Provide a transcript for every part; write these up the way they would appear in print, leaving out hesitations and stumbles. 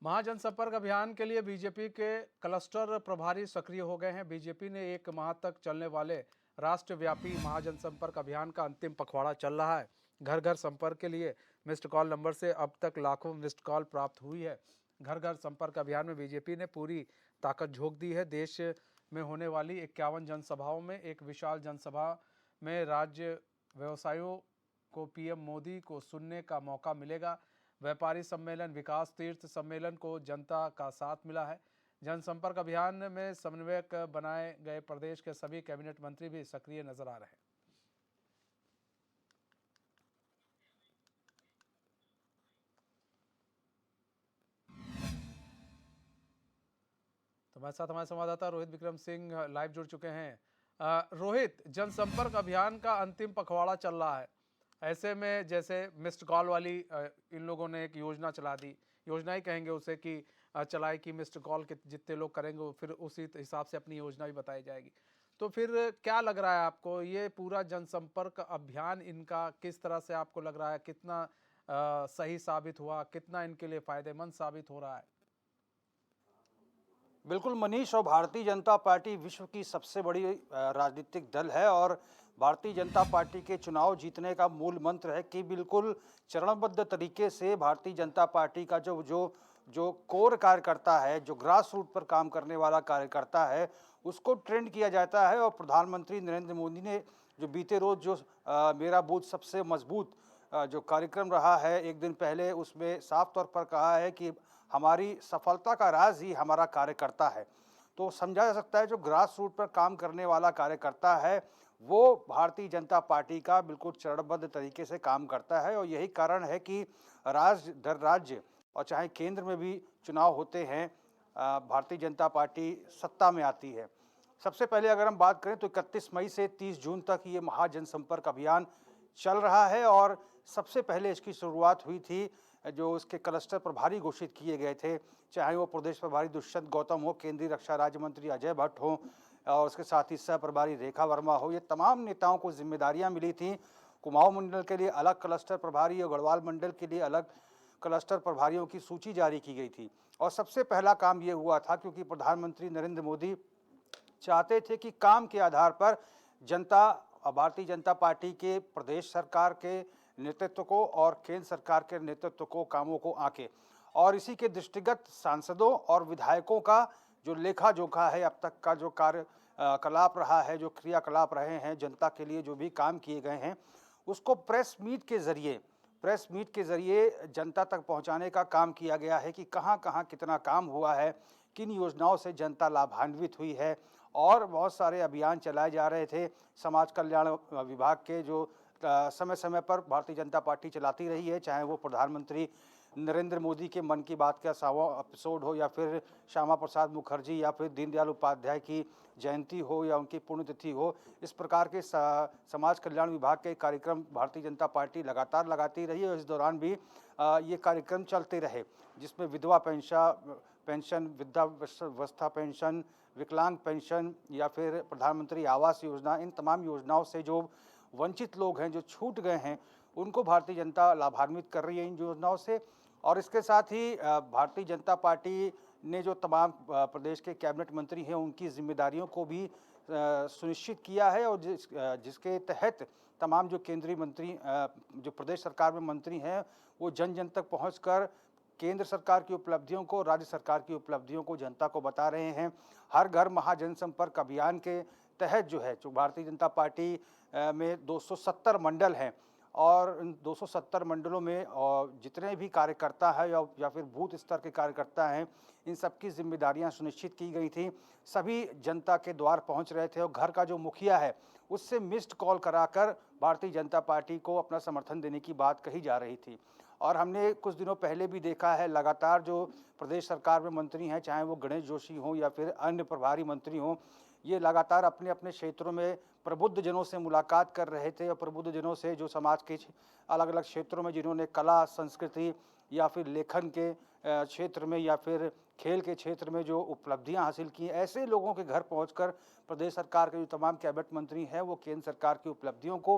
महाजनसंपर्क अभियान के लिए बीजेपी के क्लस्टर प्रभारी सक्रिय हो गए हैं। बीजेपी ने 1 माह तक चलने वाले राष्ट्रव्यापी महाजनसंपर्क अभियान का अंतिम पखवाड़ा चल रहा है। घर घर संपर्क के लिए मिस्ड कॉल नंबर से अब तक लाखों मिस्ड कॉल प्राप्त हुई है। घर घर संपर्क अभियान में बीजेपी ने पूरी ताकत झोंक दी है। देश में होने वाली 51 जनसभाओं में एक विशाल जनसभा में राज्य व्यवसायियों को पीएम मोदी को सुनने का मौका मिलेगा। व्यापारी सम्मेलन, विकास तीर्थ सम्मेलन को जनता का साथ मिला है। जनसंपर्क अभियान में समन्वयक बनाए गए प्रदेश के सभी कैबिनेट मंत्री भी सक्रिय नजर आ रहे हैं। तो हमारे साथ हमारे संवाददाता रोहित विक्रम सिंह लाइव जुड़ चुके हैं। रोहित, जनसंपर्क अभियान का अंतिम पखवाड़ा चल रहा है। ऐसे में जैसे मिस्ड कॉल वाली इन लोगों ने एक योजना चला दी, योजना ही कहेंगे उसे कि चलाई कि मिस्ड कॉल के जितने लोग करेंगे वो फिर उसी हिसाब से अपनी योजना भी बताई जाएगी। तो फिर क्या लग रहा है आपको, ये पूरा जनसंपर्क अभियान इनका किस तरह से आपको लग रहा है, कितना सही साबित हुआ, कितना इनके लिए फायदेमंद साबित हो रहा है? बिल्कुल मनीष, और भारतीय जनता पार्टी विश्व की सबसे बड़ी राजनीतिक दल है और भारतीय जनता पार्टी के चुनाव जीतने का मूल मंत्र है कि बिल्कुल चरणबद्ध तरीके से भारतीय जनता पार्टी का जो जो जो कोर कार्यकर्ता है, जो ग्रास रूट पर काम करने वाला कार्यकर्ता है, उसको ट्रेंड किया जाता है। और प्रधानमंत्री नरेंद्र मोदी ने जो बीते रोज जो मेरा बूथ सबसे मजबूत जो कार्यक्रम रहा है एक दिन पहले, उसमें साफ तौर पर कहा है कि हमारी सफलता का राज ही हमारा कार्यकर्ता है। तो समझा जा सकता है जो ग्रास रूट पर काम करने वाला कार्यकर्ता है वो भारतीय जनता पार्टी का बिल्कुल चरणबद्ध तरीके से काम करता है। और यही कारण है कि राज्य दर राज्य और चाहे केंद्र में भी चुनाव होते हैं, भारतीय जनता पार्टी सत्ता में आती है। सबसे पहले अगर हम बात करें तो 31 मई से 30 जून तक ये महाजनसंपर्क अभियान चल रहा है और सबसे पहले इसकी शुरुआत हुई थी जो उसके क्लस्टर प्रभारी घोषित किए गए थे, चाहे वो प्रदेश प्रभारी दुष्यंत गौतम हो, केंद्रीय रक्षा राज्य मंत्री अजय भट्ट हो और उसके साथ ही सह प्रभारी रेखा वर्मा हो। ये तमाम नेताओं को जिम्मेदारियां मिली थी। कुमाऊं मंडल के लिए अलग क्लस्टर प्रभारी और गढ़वाल मंडल के लिए अलग क्लस्टर प्रभारियों की सूची जारी की गई थी। और सबसे पहला काम ये हुआ था क्योंकि प्रधानमंत्री नरेंद्र मोदी चाहते थे कि काम के आधार पर जनता भारतीय जनता पार्टी के प्रदेश सरकार के नेतृत्व को और केंद्र सरकार के नेतृत्व को, कामों को आंके। और इसी के दृष्टिगत सांसदों और विधायकों का जो लेखा जोखा है, अब तक का जो कार्य कलाप रहा है, जो क्रियाकलाप रहे हैं, जनता के लिए जो भी काम किए गए हैं, उसको प्रेस मीट के जरिए जनता तक पहुंचाने का काम किया गया है कि कहां कहां कितना काम हुआ है, किन योजनाओं से जनता लाभान्वित हुई है। और बहुत सारे अभियान चलाए जा रहे थे समाज कल्याण विभाग के, जो समय समय पर भारतीय जनता पार्टी चलाती रही है, चाहे वो प्रधानमंत्री नरेंद्र मोदी के मन की बात का 100वां एपिसोड हो या फिर श्यामा प्रसाद मुखर्जी या फिर दीनदयाल उपाध्याय की जयंती हो या उनकी पुण्यतिथि हो। इस प्रकार के समाज कल्याण विभाग के कार्यक्रम भारतीय जनता पार्टी लगातार लगाती रही है और इस दौरान भी ये कार्यक्रम चलते रहे, जिसमें विधवा पेंशन, वृद्धावस्था पेंशन, विकलांग पेंशन या फिर प्रधानमंत्री आवास योजना, इन तमाम योजनाओं से जो वंचित लोग हैं, जो छूट गए हैं, उनको भारतीय जनता लाभान्वित कर रही है इन योजनाओं से। और इसके साथ ही भारतीय जनता पार्टी ने जो तमाम प्रदेश के कैबिनेट मंत्री हैं उनकी जिम्मेदारियों को भी सुनिश्चित किया है और जिसके तहत तमाम जो केंद्रीय मंत्री, जो प्रदेश सरकार में मंत्री हैं, वो जन जन तक पहुंचकर केंद्र सरकार की उपलब्धियों को, राज्य सरकार की उपलब्धियों को जनता को बता रहे हैं। हर घर महाजनसंपर्क अभियान के तहत जो भारतीय जनता पार्टी में 270 मंडल हैं और इन 270 मंडलों में जितने भी कार्यकर्ता हैं या फिर बूथ स्तर के कार्यकर्ता हैं, इन सबकी जिम्मेदारियां सुनिश्चित की गई थी। सभी जनता के द्वार पहुंच रहे थे और घर का जो मुखिया है उससे मिस्ड कॉल कराकर भारतीय जनता पार्टी को अपना समर्थन देने की बात कही जा रही थी। और हमने कुछ दिनों पहले भी देखा है, लगातार जो प्रदेश सरकार में मंत्री हैं, चाहे वो गणेश जोशी हों या फिर अन्य प्रभारी मंत्री हों, ये लगातार अपने अपने क्षेत्रों में प्रबुद्ध जनों से मुलाकात कर रहे थे और प्रबुद्ध जनों से जो समाज के अलग अलग क्षेत्रों में जिन्होंने कला, संस्कृति या फिर लेखन के क्षेत्र में या फिर खेल के क्षेत्र में जो उपलब्धियां हासिल की, ऐसे लोगों के घर पहुंचकर प्रदेश सरकार के जो तमाम कैबिनेट मंत्री हैं वो केंद्र सरकार की उपलब्धियों को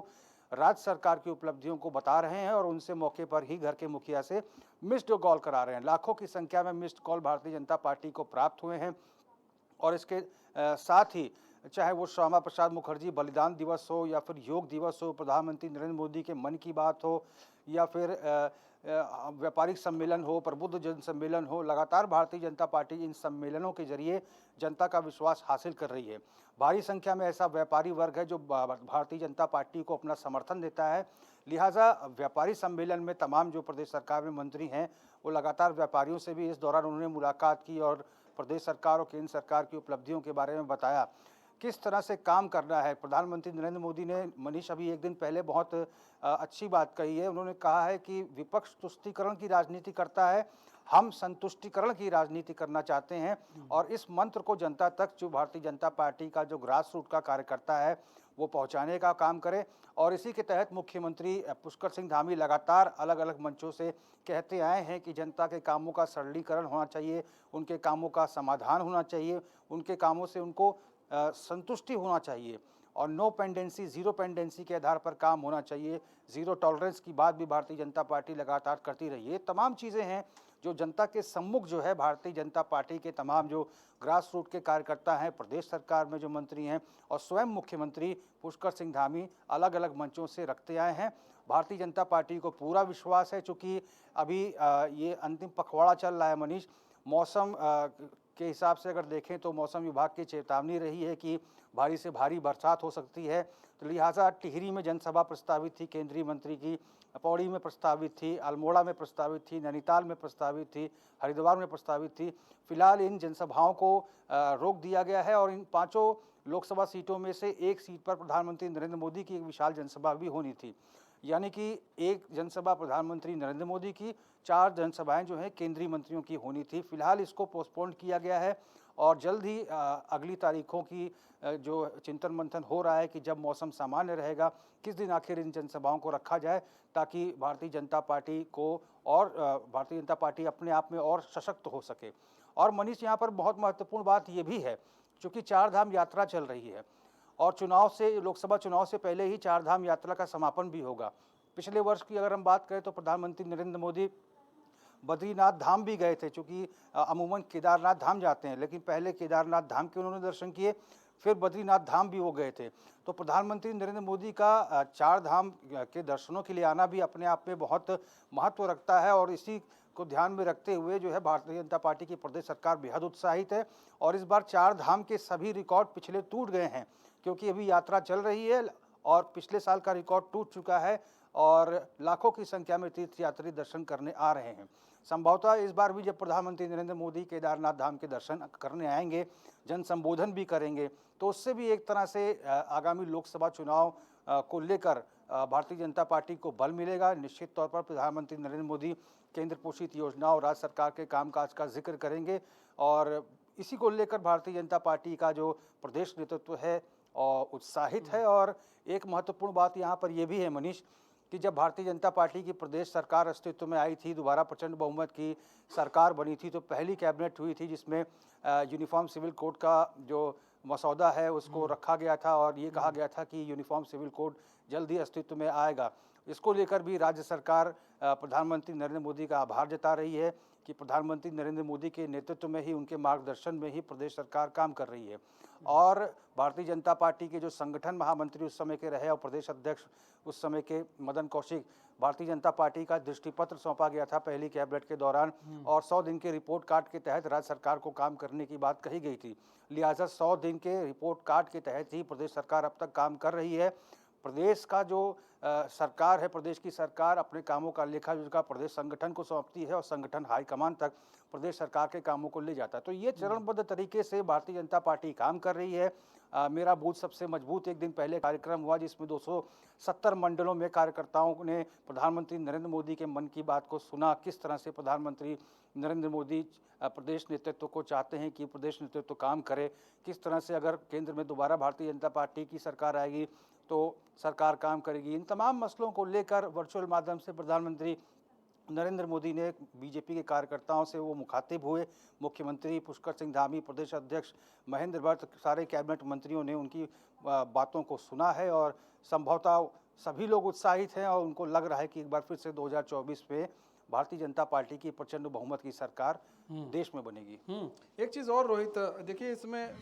राज्य सरकार की उपलब्धियों को बता रहे हैं और उनसे मौके पर ही घर के मुखिया से मिस्ड कॉल करा रहे हैं। लाखों की संख्या में missed call Bharatiya Janata party को प्राप्त हुए हैं और इसके साथ ही चाहे वो श्यामा प्रसाद मुखर्जी बलिदान दिवस हो या फिर योग दिवस हो, प्रधानमंत्री नरेंद्र मोदी के मन की बात हो या फिर व्यापारिक सम्मेलन हो, प्रबुद्ध जन सम्मेलन हो, लगातार भारतीय जनता पार्टी इन सम्मेलनों के जरिए जनता का विश्वास हासिल कर रही है। भारी संख्या में ऐसा व्यापारी वर्ग है जो भारतीय जनता पार्टी को अपना समर्थन देता है। लिहाजा व्यापारी सम्मेलन में तमाम जो प्रदेश सरकार में मंत्री हैं वो लगातार व्यापारियों से भी इस दौरान उन्होंने मुलाकात की और प्रदेश सरकार और केंद्र सरकार की उपलब्धियों के बारे में बताया, किस तरह से काम करना है। प्रधानमंत्री नरेंद्र मोदी ने मनीष अभी एक दिन पहले बहुत अच्छी बात कही है। उन्होंने कहा है कि विपक्ष तुष्टीकरण की राजनीति करता है, हम संतुष्टिकरण की राजनीति करना चाहते हैं और इस मंत्र को जनता तक जो भारतीय जनता पार्टी का जो ग्रास रूट का कार्यकर्ता है वो पहुंचाने का काम करे। और इसी के तहत मुख्यमंत्री पुष्कर सिंह धामी लगातार अलग अलग मंचों से कहते आए हैं कि जनता के कामों का सरलीकरण होना चाहिए, उनके कामों का समाधान होना चाहिए, उनके कामों से उनको संतुष्टि होना चाहिए और नो पेंडेंसी, जीरो पेंडेंसी के आधार पर काम होना चाहिए। जीरो टॉलरेंस की बात भी भारतीय जनता पार्टी लगातार करती रही है। ये तमाम चीज़ें हैं जो जनता के सम्मुख जो है भारतीय जनता पार्टी के तमाम जो ग्रास रूट के कार्यकर्ता हैं, प्रदेश सरकार में जो मंत्री हैं और स्वयं मुख्यमंत्री पुष्कर सिंह धामी अलग अलग मंचों से रखते आए हैं। भारतीय जनता पार्टी को पूरा विश्वास है, चूँकि अभी ये अंतिम पखवाड़ा चल रहा है मनीष। मौसम के हिसाब से अगर देखें तो मौसम विभाग की चेतावनी रही है कि भारी से भारी बरसात हो सकती है, तो लिहाजा टिहरी में जनसभा प्रस्तावित थी केंद्रीय मंत्री की, पौड़ी में प्रस्तावित थी, अल्मोड़ा में प्रस्तावित थी, नैनीताल में प्रस्तावित थी, हरिद्वार में प्रस्तावित थी। फिलहाल इन जनसभाओं को रोक दिया गया है और इन 5 लोकसभा सीटों में से एक सीट पर प्रधानमंत्री नरेंद्र मोदी की एक विशाल जनसभा भी होनी थी। यानी कि एक जनसभा प्रधानमंत्री नरेंद्र मोदी की, 4 जनसभाएं जो हैं केंद्रीय मंत्रियों की होनी थी। फिलहाल इसको पोस्टपोन किया गया है और जल्द ही अगली तारीखों की जो चिंतन मंथन हो रहा है कि जब मौसम सामान्य रहेगा किस दिन आखिर इन जनसभाओं को रखा जाए ताकि भारतीय जनता पार्टी को और भारतीय जनता पार्टी अपने आप में और सशक्त हो सके। और मनीष, यहाँ पर बहुत महत्वपूर्ण बात ये भी है, चूँकि 4 धाम यात्रा चल रही है और चुनाव से, लोकसभा चुनाव से पहले ही 4 धाम यात्रा का समापन भी होगा। पिछले वर्ष की अगर हम बात करें तो प्रधानमंत्री नरेंद्र मोदी बद्रीनाथ धाम भी गए थे, चूँकि अमूमन केदारनाथ धाम जाते हैं, लेकिन पहले केदारनाथ धाम के उन्होंने दर्शन किए, फिर बद्रीनाथ धाम भी वो गए थे। तो प्रधानमंत्री नरेंद्र मोदी का 4 धाम के दर्शनों के लिए आना भी अपने आप में बहुत महत्व रखता है और इसी को ध्यान में रखते हुए जो है भारतीय जनता पार्टी की प्रदेश सरकार बेहद उत्साहित है। और इस बार 4 धाम के सभी रिकॉर्ड पिछले टूट गए हैं, क्योंकि अभी यात्रा चल रही है और पिछले साल का रिकॉर्ड टूट चुका है और लाखों की संख्या में तीर्थयात्री दर्शन करने आ रहे हैं। संभवतः इस बार भी जब प्रधानमंत्री नरेंद्र मोदी केदारनाथ धाम के दर्शन करने आएंगे, जन संबोधन भी करेंगे, तो उससे भी एक तरह से आगामी लोकसभा चुनाव को लेकर भारतीय जनता पार्टी को बल मिलेगा। निश्चित तौर पर प्रधानमंत्री नरेंद्र मोदी केंद्र पोषित योजनाओं और राज्य सरकार के कामकाज का जिक्र करेंगे और इसी को लेकर भारतीय जनता पार्टी का जो प्रदेश नेतृत्व है और उत्साहित है। और एक महत्वपूर्ण बात यहाँ पर यह भी है मनीष कि जब भारतीय जनता पार्टी की प्रदेश सरकार अस्तित्व में आई थी, दोबारा प्रचंड बहुमत की सरकार बनी थी, तो पहली कैबिनेट हुई थी जिसमें यूनिफॉर्म सिविल कोड का जो मसौदा है उसको रखा गया था और ये कहा गया था कि यूनिफॉर्म सिविल कोड जल्द ही अस्तित्व में आएगा। इसको लेकर भी राज्य सरकार प्रधानमंत्री नरेंद्र मोदी का आभार जता रही है कि प्रधानमंत्री नरेंद्र मोदी के नेतृत्व में ही, उनके मार्गदर्शन में ही प्रदेश सरकार काम कर रही है। और भारतीय जनता पार्टी के जो संगठन महामंत्री उस समय के रहे और प्रदेश अध्यक्ष उस समय के मदन कौशिक, भारतीय जनता पार्टी का दृष्टिपत्र सौंपा गया था पहली कैबिनेट के दौरान और 100 दिन के रिपोर्ट कार्ड के तहत राज्य सरकार को काम करने की बात कही गई थी। लिहाजा 100 दिन के रिपोर्ट कार्ड के तहत ही प्रदेश सरकार अब तक काम कर रही है। प्रदेश का जो सरकार है, प्रदेश की सरकार अपने कामों का लेखा जोखा प्रदेश संगठन को सौंपती है और संगठन हाईकमान तक प्रदेश सरकार के कामों को ले जाता है। तो ये चरणबद्ध तरीके से भारतीय जनता पार्टी काम कर रही है। मेरा बूथ सबसे मजबूत एक दिन पहले कार्यक्रम हुआ जिसमें 270 मंडलों में कार्यकर्ताओं ने प्रधानमंत्री नरेंद्र मोदी के मन की बात को सुना, किस तरह से प्रधानमंत्री नरेंद्र मोदी प्रदेश नेतृत्व को चाहते हैं कि प्रदेश नेतृत्व काम करे, किस तरह से अगर केंद्र में दोबारा भारतीय जनता पार्टी की सरकार आएगी तो सरकार काम करेगी। इन तमाम मसलों को लेकर वर्चुअल माध्यम से प्रधानमंत्री नरेंद्र मोदी ने बीजेपी के कार्यकर्ताओं से वो मुखातिब हुए। मुख्यमंत्री पुष्कर सिंह धामी, प्रदेश अध्यक्ष महेंद्र भट्ट, सारे कैबिनेट मंत्रियों ने उनकी बातों को सुना है और संभवतः सभी लोग उत्साहित हैं और उनको लग रहा है कि एक बार फिर से 2024 में भारतीय जनता पार्टी की प्रचंड बहुमत की सरकार देश में बनेगी। एक चीज और रोहित, देखिए इसमें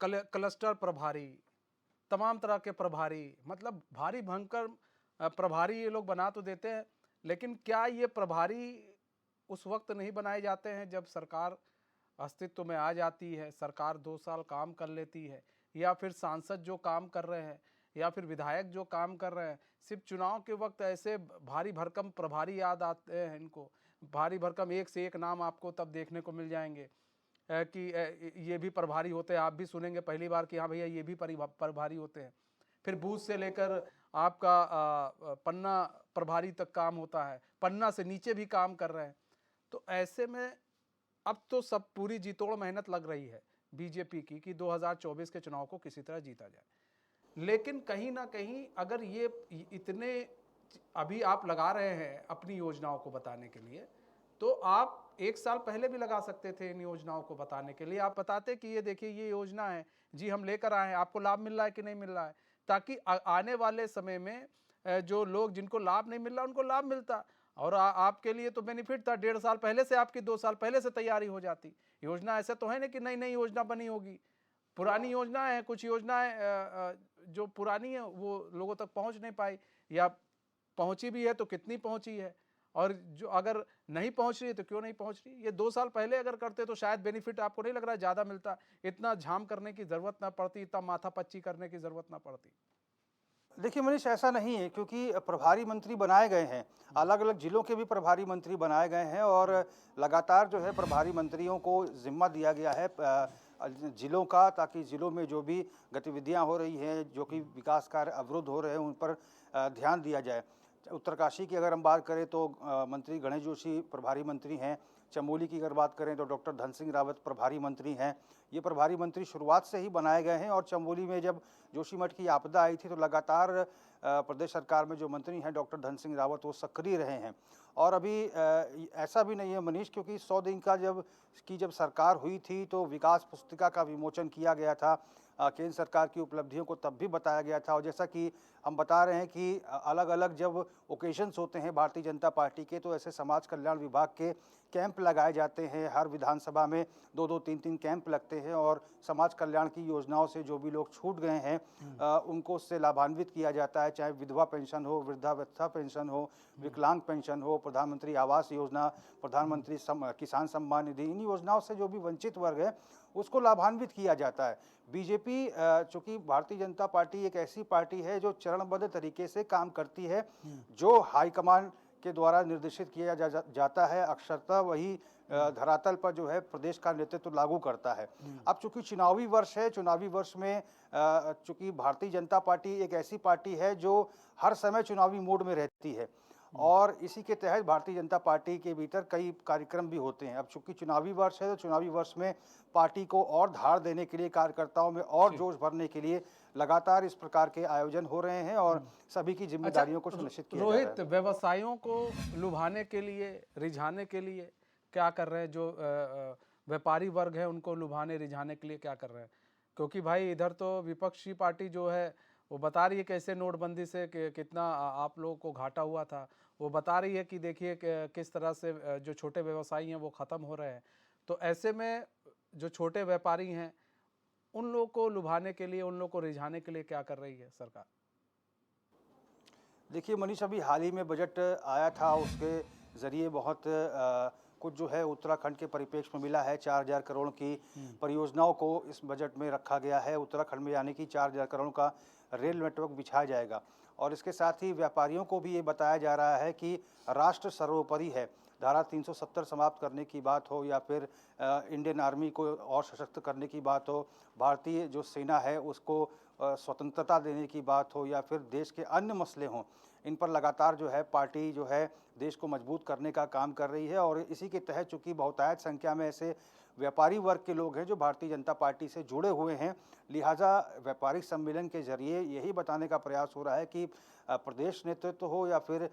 क्लस्टर प्रभारी, तमाम तरह के प्रभारी, मतलब भारी भयंकर प्रभारी ये लोग बना तो देते हैं, लेकिन क्या ये प्रभारी उस वक्त नहीं बनाए जाते हैं जब सरकार अस्तित्व में आ जाती है, सरकार 2 साल काम कर लेती है, या फिर सांसद जो काम कर रहे हैं या फिर विधायक जो काम कर रहे हैं, सिर्फ चुनाव के वक्त ऐसे भारी भरकम प्रभारी याद आते हैं इनको, भारी भरकम एक से एक नाम आपको तब देखने को मिल जाएंगे कि ये भी प्रभारी होते हैं। आप भी सुनेंगे पहली बार कि हाँ भैया ये भी प्रभारी होते हैं। फिर बूथ से लेकर आपका पन्ना प्रभारी तक काम होता है, पन्ना से नीचे भी काम कर रहे हैं। तो ऐसे में अब तो सब पूरी जी तोड़ मेहनत लग रही है बीजेपी की कि 2024 के चुनाव को किसी तरह जीता जाए। लेकिन कहीं ना कहीं अगर ये इतने अभी आप लगा रहे हैं अपनी योजनाओं को बताने के लिए, तो आप 1 साल पहले भी लगा सकते थे इन योजनाओं को बताने के लिए। आप बताते कि ये देखिए ये योजना है जी, हम लेकर आए हैं, आपको लाभ मिल रहा है कि नहीं मिल रहा है, ताकि आने वाले समय में जो लोग जिनको लाभ नहीं मिल रहा उनको लाभ मिलता। और आपके लिए तो बेनिफिट था, 1.5 साल पहले से आपकी 2 साल पहले से तैयारी हो जाती। योजना ऐसे तो है नहीं कि नई नई योजना बनी होगी, पुरानी योजना है, कुछ योजनाएं जो पुरानी है वो लोगों तक पहुंच नहीं पाई, या पहुंची भी है तो कितनी पहुंची है, और जो अगर नहीं पहुंच रही है तो क्यों नहीं पहुंच रही। ये 2 साल पहले अगर करते तो शायद बेनिफिट आपको नहीं लग रहा है ज़्यादा मिलता, इतना झाम करने की ज़रूरत ना पड़ती, इतना माथापच्ची करने की ज़रूरत ना पड़ती। देखिए मनीष, ऐसा नहीं है, क्योंकि प्रभारी मंत्री बनाए गए हैं, अलग अलग जिलों के भी प्रभारी मंत्री बनाए गए हैं और लगातार जो है प्रभारी मंत्रियों को जिम्मा दिया गया है जिलों का, ताकि जिलों में जो भी गतिविधियां हो रही हैं, जो कि विकास कार्य अवरुद्ध हो रहे हैं, उन पर ध्यान दिया जाए। उत्तरकाशी की अगर हम बात करें तो मंत्री गणेश जोशी प्रभारी मंत्री हैं। चमोली की अगर बात करें तो डॉक्टर धन सिंह रावत प्रभारी मंत्री हैं। ये प्रभारी मंत्री शुरुआत से ही बनाए गए हैं और चमोली में जब जोशीमठ की आपदा आई थी तो लगातार प्रदेश सरकार में जो मंत्री हैं डॉक्टर धन सिंह रावत वो सक्रिय रहे हैं। और अभी ऐसा भी नहीं है मनीष, क्योंकि 100 दिन का जब सरकार हुई थी तो विकास पुस्तिका का विमोचन किया गया था। केंद्र सरकार की उपलब्धियों को तब भी बताया गया था और जैसा कि हम बता रहे हैं कि अलग अलग जब ओकेजन्स होते हैं भारतीय जनता पार्टी के, तो ऐसे समाज कल्याण विभाग के कैंप लगाए जाते हैं। हर विधानसभा में 2-2, 3-3 कैंप लगते हैं और समाज कल्याण की योजनाओं से जो भी लोग छूट गए हैं उनको उससे लाभान्वित किया जाता है, चाहे विधवा पेंशन हो, वृद्धावस्था पेंशन हो, विकलांग पेंशन हो, प्रधानमंत्री आवास योजना, प्रधानमंत्री किसान सम्मान निधि, इन योजनाओं से जो भी वंचित वर्ग है उसको लाभान्वित किया जाता है। बीजेपी चूंकि भारतीय जनता पार्टी एक ऐसी पार्टी है जो चरणबद्ध तरीके से काम करती है, जो हाईकमान के द्वारा निर्देशित किया जाता है, अक्षरतः वही धरातल पर जो है प्रदेश का नेतृत्व लागू करता है। अब चूंकि चुनावी वर्ष है, चुनावी वर्ष में चूंकि भारतीय जनता पार्टी एक ऐसी पार्टी है जो हर समय चुनावी मोड में रहती है और इसी के तहत भारतीय जनता पार्टी के भीतर कई कार्यक्रम भी होते हैं। अब चूंकि चुनावी वर्ष है तो चुनावी वर्ष में पार्टी को और धार देने के लिए, कार्यकर्ताओं में और जोश भरने के लिए लगातार इस प्रकार के आयोजन हो रहे हैं और सभी की जिम्मेदारियों को सुनिश्चित किया जा रहा है। रोहित, व्यवसायों को लुभाने के लिए, रिझाने के लिए क्या कर रहे हैं? जो व्यापारी वर्ग है उनको लुभाने रिझाने के लिए क्या कर रहे हैं? क्योंकि भाई इधर तो विपक्षी पार्टी जो है वो बता रही है कैसे नोटबंदी से कितना आप लोगों को घाटा हुआ था, वो बता रही है कि देखिए किस तरह से जो छोटे व्यवसायी हैं वो ख़त्म हो रहे हैं। तो ऐसे में जो छोटे व्यापारी हैं उन लोगों को लुभाने के लिए, उन लोगों को रिझाने के लिए क्या कर रही है सरकार? देखिए मनीष, अभी हाल ही में बजट आया था, उसके ज़रिए बहुत कुछ जो है उत्तराखंड के परिप्रेक्ष्य में मिला है। 4000 करोड़ की परियोजनाओं को इस बजट में रखा गया है उत्तराखंड में, यानी कि 4000 करोड़ का रेल नेटवर्क बिछाया जाएगा। और इसके साथ ही व्यापारियों को भी ये बताया जा रहा है कि राष्ट्र सर्वोपरि है। धारा 370 समाप्त करने की बात हो या फिर इंडियन आर्मी को और सशक्त करने की बात हो, भारतीय जो सेना है उसको स्वतंत्रता देने की बात हो या फिर देश के अन्य मसले हों, इन पर लगातार जो है पार्टी जो है देश को मजबूत करने का काम कर रही है। और इसी के तहत चूंकि बहुतायत संख्या में ऐसे व्यापारी वर्ग के लोग हैं जो भारतीय जनता पार्टी से जुड़े हुए हैं, लिहाजा व्यापारिक सम्मेलन के जरिए यही बताने का प्रयास हो रहा है कि प्रदेश नेतृत्व हो या फिर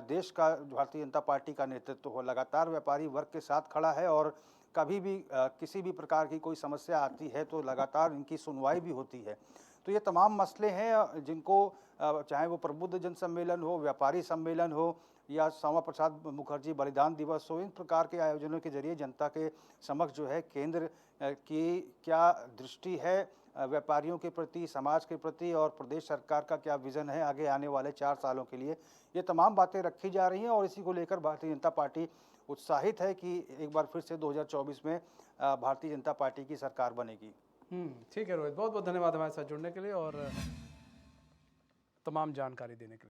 देश का भारतीय जनता पार्टी का नेतृत्व हो, लगातार व्यापारी वर्ग के साथ खड़ा है। और कभी भी किसी भी प्रकार की कोई समस्या आती है तो लगातार इनकी सुनवाई भी होती है। तो ये तमाम मसले हैं जिनको चाहे वो प्रबुद्ध जन सम्मेलन हो, व्यापारी सम्मेलन हो या श्यामा प्रसाद मुखर्जी बलिदान दिवस हो, इन प्रकार के आयोजनों के जरिए जनता के समक्ष जो है केंद्र की क्या दृष्टि है व्यापारियों के प्रति, समाज के प्रति, और प्रदेश सरकार का क्या विज़न है आगे आने वाले 4 सालों के लिए, ये तमाम बातें रखी जा रही हैं। और इसी को लेकर भारतीय जनता पार्टी उत्साहित है कि एक बार फिर से 2024 में भारतीय जनता पार्टी की सरकार बनेगी। ठीक है रोहित, बहुत बहुत धन्यवाद हमारे साथ जुड़ने के लिए और तमाम जानकारी देने के लिए।